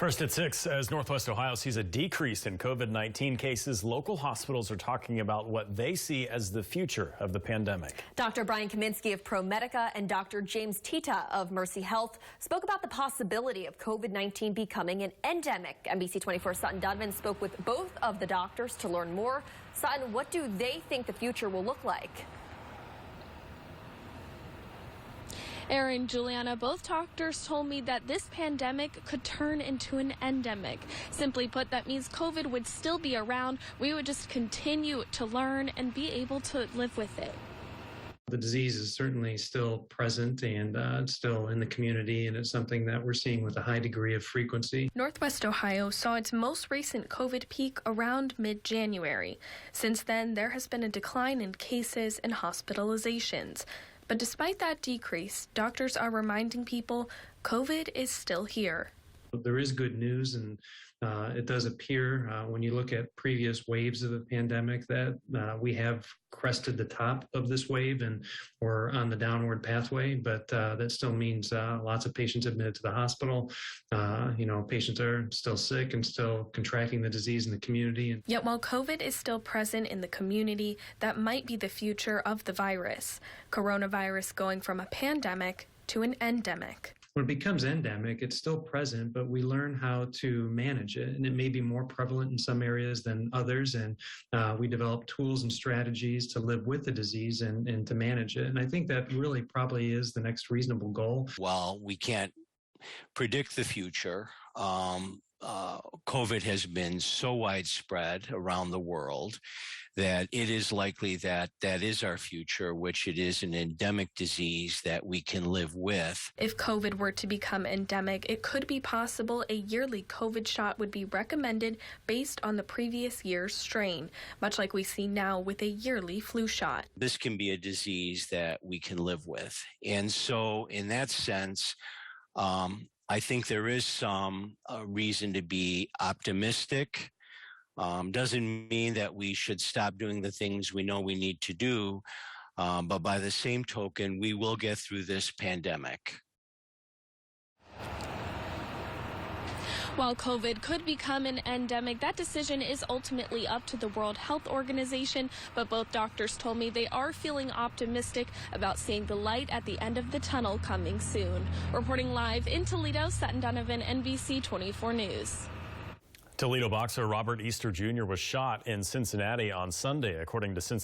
First at 6, as Northwest Ohio sees a decrease in COVID-19 cases, local hospitals are talking about what they see as the future of the pandemic. Dr. Brian Kaminski of ProMedica and Dr. James Tita of Mercy Health spoke about the possibility of COVID-19 becoming an endemic. NBC 24's Sutton Donovan spoke with both of the doctors to learn more. Sutton, what do they think the future will look like? Aaron, Juliana, both doctors told me that this pandemic could turn into an endemic. Simply put, that means COVID would still be around. We would just continue to learn and be able to live with it. The disease is certainly still present and still in the community, and it's something that we're seeing with a high degree of frequency. Northwest Ohio saw its most recent COVID peak around mid-January. Since then, there has been a decline in cases and hospitalizations. But despite that decrease, doctors are reminding people COVID is still here. There is good news, and it does appear when you look at previous waves of the pandemic that we have crested the top of this wave and we're on the downward pathway, but that still means lots of patients admitted to the hospital. Patients are still sick and still contracting the disease in the community. Yet while COVID is still present in the community, that might be the future of the virus. Coronavirus going from a pandemic to an endemic. When it becomes endemic, it's still present, but we learn how to manage it. And it may be more prevalent in some areas than others. And we develop tools and strategies to live with the disease and to manage it. And I think that really probably is the next reasonable goal. While we can't predict the future, COVID has been so widespread around the world that it is likely that that is our future, which it is an endemic disease that we can live with. If COVID were to become endemic, it could be possible a yearly COVID shot would be recommended based on the previous year's strain, much like we see now with a yearly flu shot. This can be a disease that we can live with. And so in that sense, I think there is some reason to be optimistic. Doesn't mean that we should stop doing the things we know we need to do, but by the same token, we will get through this pandemic. While COVID could become an endemic, that decision is ultimately up to the World Health Organization, but both doctors told me they are feeling optimistic about seeing the light at the end of the tunnel coming soon. Reporting live in Toledo, Sutton Donovan, NBC 24 News. Toledo boxer Robert Easter Jr. was shot in Cincinnati on Sunday, according to Cincinnati.